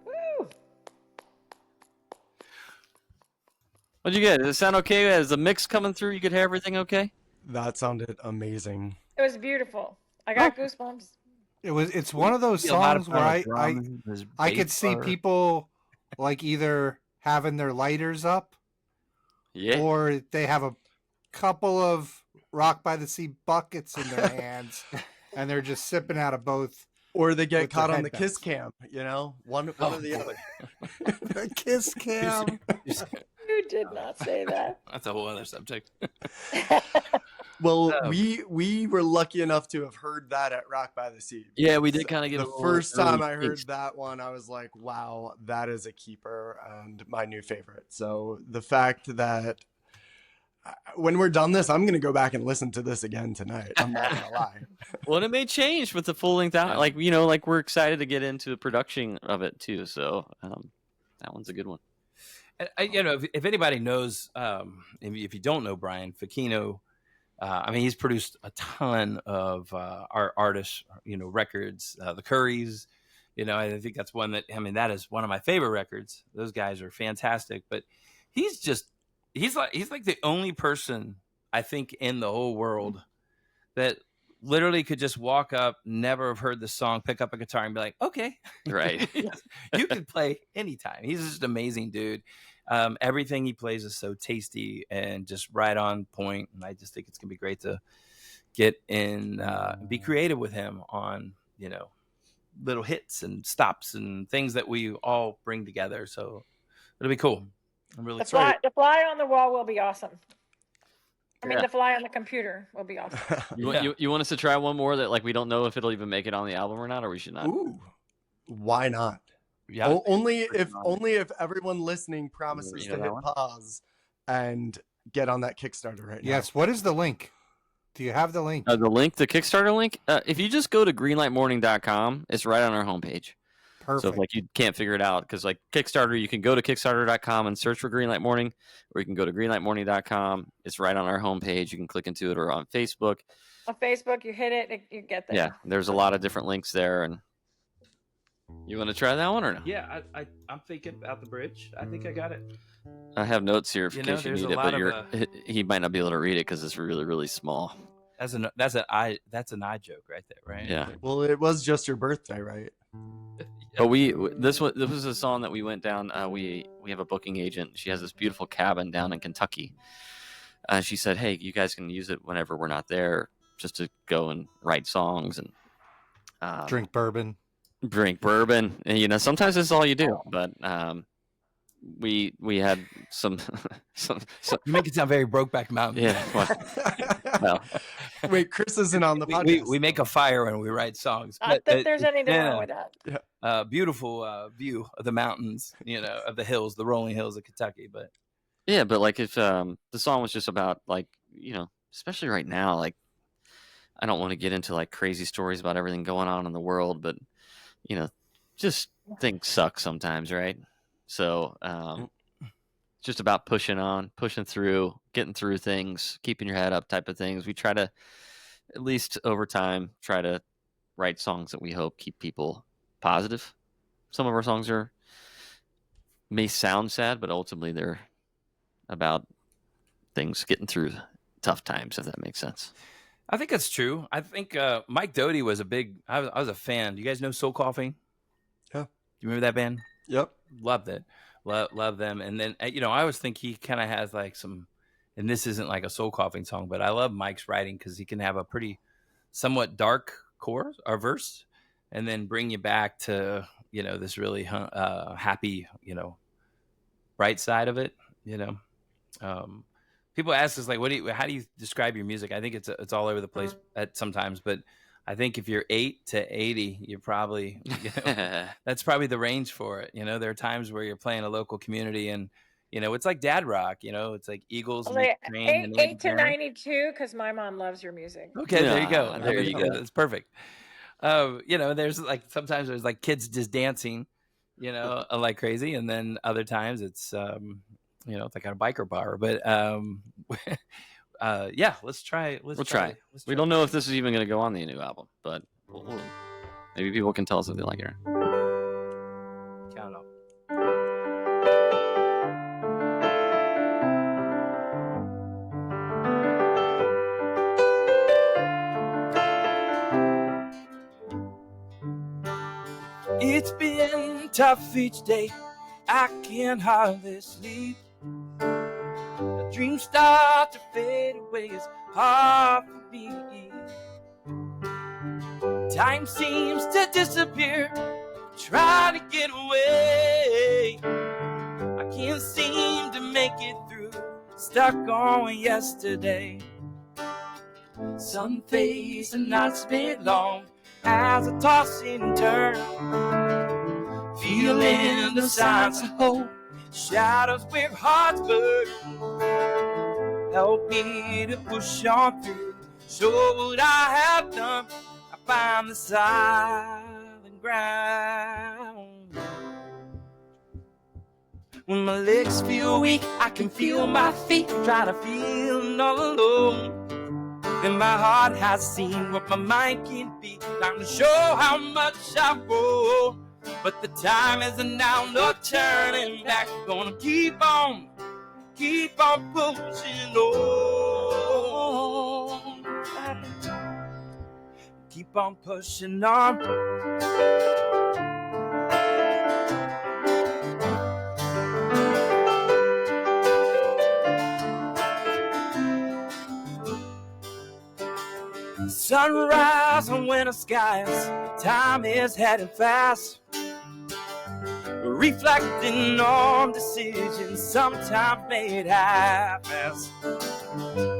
Woo. What'd you get? Does it sound okay? Is the mix coming through? You could hear everything okay? That sounded amazing. It was beautiful. I got goosebumps. It's one of those See a lot songs of where fun I with drums, there's I bass could see guitar. people like either having their lighters up Yeah. or they have a couple of Rock by the Sea buckets in their hands and they're just sipping out of both. Or they get With caught their on the headbands. kiss cam, one Oh, or the other. The kiss cam. You did not say that. That's a whole other subject. Well, Oh. we were lucky enough to have heard that at Rock by the Sea. Yeah, we did kind of get The a little first time early I heard taste. that one, I was like, wow, that is a keeper and my new favorite. So the fact that when we're done this, I'm going to go back and listen to this again tonight. I'm not going to lie. Well, it may change with the full length out. Like, like we're excited to get into the production of it too. So that one's a good one. If anybody knows, if you don't know Brian Fecchino, he's produced a ton of our artists, records, the Currys. I think that's one that is one of my favorite records. Those guys are fantastic. But he's like the only person I think in the whole world that literally could just walk up, never have heard the song, pick up a guitar and be like, okay, Right. you can play anytime. He's just an amazing dude. Everything he plays is so tasty and just right on point. And I just think it's going to be great to get in, be creative with him on, little hits and stops and things that we all bring together. So it'll be cool. I'm really The excited. fly on the wall will be awesome. I mean, Yeah. the fly on the computer will be awesome. You want us to try one more that like we don't know if it'll even make it on the album or not, or we should not? Ooh, why not? Yeah. Only if everyone listening promises You to know hit that one? pause and get on that Kickstarter right now. Yes. What is the link? Do you have the link? The Kickstarter link. If you just go to greenlightmorning.com, it's right on our homepage. Perfect. So if like you can't figure it out, because like Kickstarter, you can go to kickstarter.com and search for Greenlight Morning, or you can go to greenlightmorning.com. It's right on our homepage. You can click into it, or on Facebook. On Facebook, you hit it, you get there. Yeah, there's a lot of different links there. And you want to try that one or no? Yeah, I'm thinking about the bridge. I think I got it. I have notes here in You know, case you there's need a it, lot but of, he might not be able to read it because it's really, really small. That's an eye joke right there, right? Yeah. Well, it was just your birthday, right? But this was a song that we went down. We have a booking agent. She has this beautiful cabin down in Kentucky. She said, "Hey, you guys can use it whenever we're not there, just to go and write songs and Drink bourbon. And, you know, sometimes it's all you do. But we had some. You make it sound very Brokeback Mountain. Yeah. Well, Wait, Chris isn't on the podcast. We make a fire when we write songs. Not that there's anything wrong with that. Beautiful view of the mountains, you know, of the hills, the rolling hills of Kentucky. But yeah, but like if the song was just about like, you know, especially right now, like I don't want to get into like crazy stories about everything going on in the world, but you know, just things suck sometimes, right? So just about pushing through, getting through things, keeping your head up type of things. We try to, at least over time, try to write songs that we hope keep people positive. Some of our songs may sound sad, but ultimately they're about things getting through tough times, if that makes sense. I think that's true. I think Mike Doty was I was a fan. Do you guys know Soul Coughing? Yeah. You remember that band? Yep. Loved it. Love them. And then, you know, I always think he kind of has like some, and this isn't like a Soul Coughing song, but I love Mike's writing because he can have a pretty somewhat dark chorus or verse and then bring you back to, you know, this really happy, you know, bright side of it, you know. People ask us like, how do you describe your music? I think it's all over the place at sometimes, but I think if you're 8 to 80, you're probably, you know, that's probably the range for it. You know, there are times where you're playing a local community and, you know, it's like dad rock, you know, it's like Eagles. Well, 8 to 92, because my mom loves your music. Okay, there you go. There you go. That's perfect. You know, there's like, sometimes there's like kids just dancing, you know, like crazy. And then other times it's, you know, it's like at a biker bar, but yeah, let's try. We'll try. We don't know if this is even going to go on the new album, but maybe people can tell us if they like it. Count off. It's been tough each day. I can hardly sleep. The dreams start to fade away. It's hard for me. Time seems to disappear. Trying to get away. I can't seem to make it through. Stuck on yesterday. Some days are not spent long as I toss and turn. Feeling the signs of hope, shadows where hearts burn. Help me to push on through, show what I have done. I find the silent ground. When my legs feel weak, I can feel my feet trying to feel all alone. And my heart has seen what my mind can be. Time to show how much I've grown. But the time is now, no turning back. Gonna keep on pushing on. Keep on pushing on. Sunrise on winter skies. Time is heading fast. reflecting on decisions sometimes made half-assed,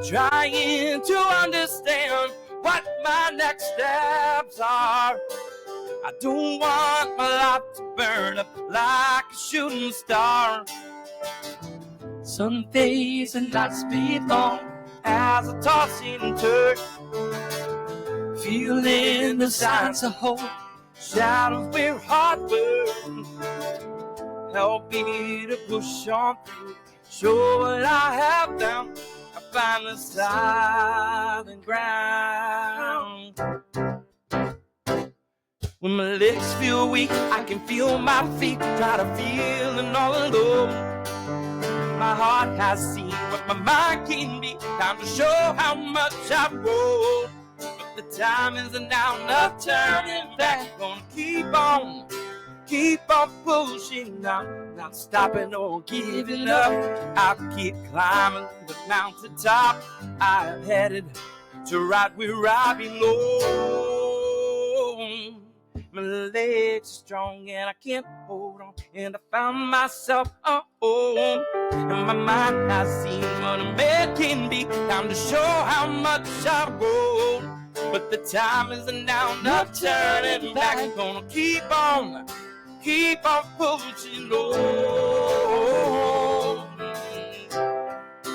trying to understand what my next steps are. I don't want my life to burn up like a shooting star. Some days and nights speed long as I toss and turn, feeling the signs of hope, shadows where hard work. Help me to push on through, show what I have done. I find the silent ground. When my legs feel weak, I can feel my feet, try to feel and all alone. My heart has seen what my mind can be. Time to show how much I've grown. But the time is now, not turning back. Gonna keep on pushing now. Not stopping or giving up. I'll keep climbing the mountaintop. I am headed to right where I belong. My legs are strong and I can't hold on, and I found myself home. And my mind has seen what a man can be. Time to show how much I've grown. But the time is now, not turning back. Gonna keep on pushing on.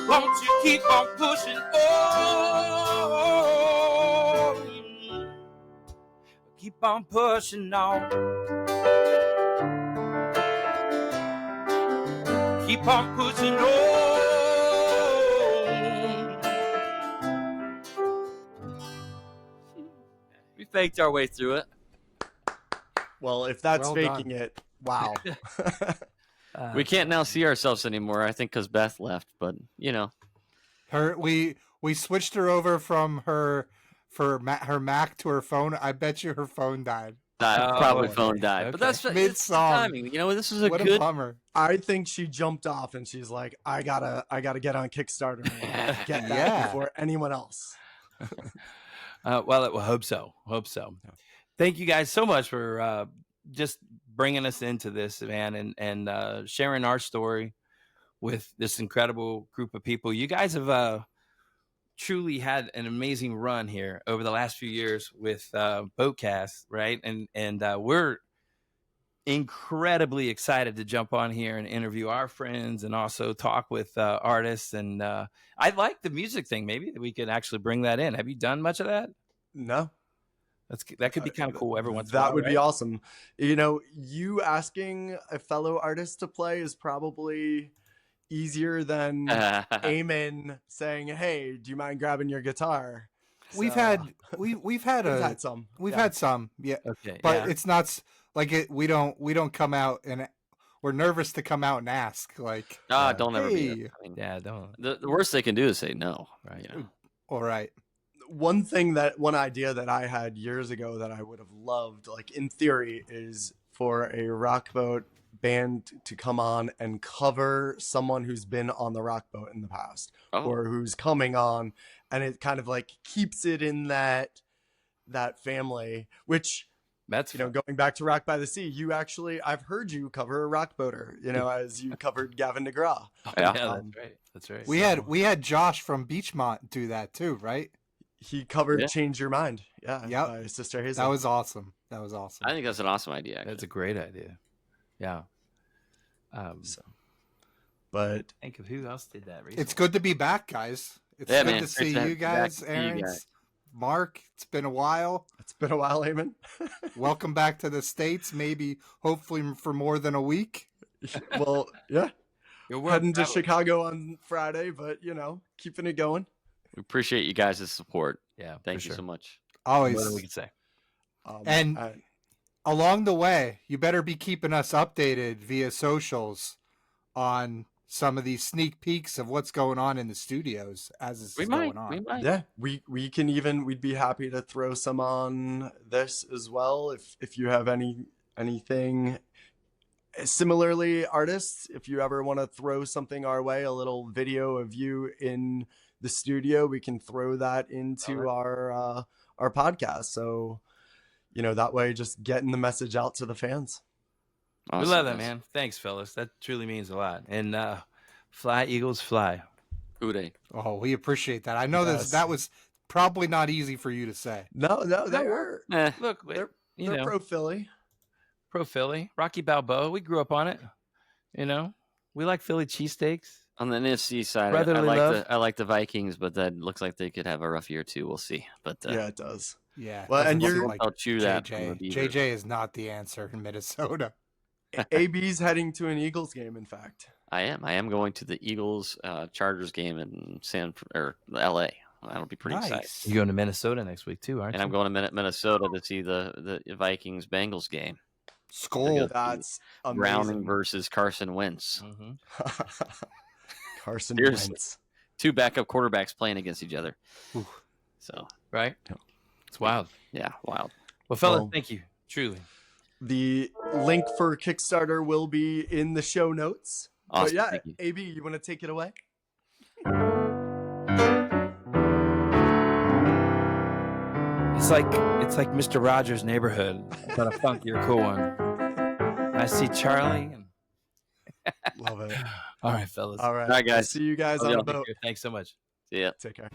Won't you keep on pushing on? Keep on pushing on. Keep on pushing on. We faked our way through it. Well, if that's Well faking done. it, wow. We can't now see ourselves anymore, I think, because Beth left. But you know, We switched her over from her Mac to her phone. I bet you her phone died. probably okay. phone died. Okay. But that's it's Mid-song. timing. You know, this was a What a good. bummer. I think she jumped off and she's like, I gotta get on Kickstarter and get that Yeah. before anyone else. Well, I hope so. Thank you guys so much for just bringing us into this, man, and sharing our story with this incredible group of people. You guys have truly had an amazing run here over the last few years with Boatcast, right? And we're incredibly excited to jump on here and interview our friends and also talk with artists. And I like the music thing. Maybe we could actually bring that in. Have you done much of that? No. That could be kind of cool every once in a while. That would be right? awesome. You know, you asking a fellow artist to play is probably easier than Eamon saying, "Hey, do you mind grabbing your guitar?" We've So, had some. we've Yeah. had some, yeah, Okay. but yeah. it's not like it. We don't come out and we're nervous to come out and ask like, Don't ever be. hey, I mean, Yeah, don't. the worst they can do is say no. Right. You know. all right, One idea that I had years ago that I would have loved, like in theory, is for a rock boat band to come on and cover someone who's been on the rock boat in the past or who's coming on, and it kind of like keeps it in that family, which, That's you know, going back to Rock by the Sea, I've heard you cover a rock boater, you know, as you covered Gavin DeGraw. Yeah. that's right. That's right. we had Josh from Beachmont do that too, right? He covered Yeah. Change Your Mind. Yeah. Yep. By Sister Hazel. That was awesome. I think that's an awesome idea. Actually. That's a great idea. Yeah. But Think of who else did that recently. It's good to be back, guys. It's Yeah, good man. to see Great to you be back guys, to see you Aaron, guys. Mark. It's been a while. it's been a while, Eamon. Welcome back to the States. Maybe, hopefully, for more than a week. Well, yeah. Your work Heading to travel- Chicago on Friday, but, you know, keeping it going. We appreciate you guys' support. Yeah. Thank for you sure. so much. Always. What do we could say? And- I- Along the way, you better be keeping us updated via socials on some of these sneak peeks of what's going on in the studios as this We is might. going on. We might. yeah, we'd be happy to throw some on this as well. If you have anything similarly, artists, if you ever want to throw something our way, a little video of you in the studio, we can throw that into our podcast. So, you know, that way just getting the message out to the fans. We Awesome, love that, guys. man. Thanks, fellas. That truly means a lot. And fly, Eagles, fly. Hooray. Oh, we appreciate that. I know Yes. that was probably not easy for you to say. No, they No, are. Look, They're you know, pro Philly. pro Philly. Rocky Balboa. We grew up on it. You know, we like Philly cheesesteaks. On the NFC side, Brotherly love. I like the Vikings, but that looks like they could have a rough year too. We'll see. But Yeah, it does. Yeah. Well, and doesn't seem you're- I'll chew that from the JJ. Beavers. JJ is not the answer in Minnesota. AB's heading to an Eagles game, in fact. I am going to the Eagles Chargers game in LA. That'll be pretty exciting. Nice. You're going to Minnesota next week too, aren't And you? I'm going to Minnesota to see the Vikings Bengals game. Skull. That's Browning amazing. versus Carson Wentz. Mhm. Carson Seriously. Wentz. Two backup quarterbacks playing against each other. Ooh. So Right? Yeah. It's wild. yeah, wild. Well, fellas, Well- thank you. Truly. The link for Kickstarter will be in the show notes. Awesome. But yeah, Thank you. AB, you want to take it away? It's like Mr. Rogers' Neighborhood, but a funkier, cool one. I see Charlie. And... Love it. All right, fellas. All right. All right, guys. See you guys Love on y'all. the boat. Thanks so much. See ya. Take care.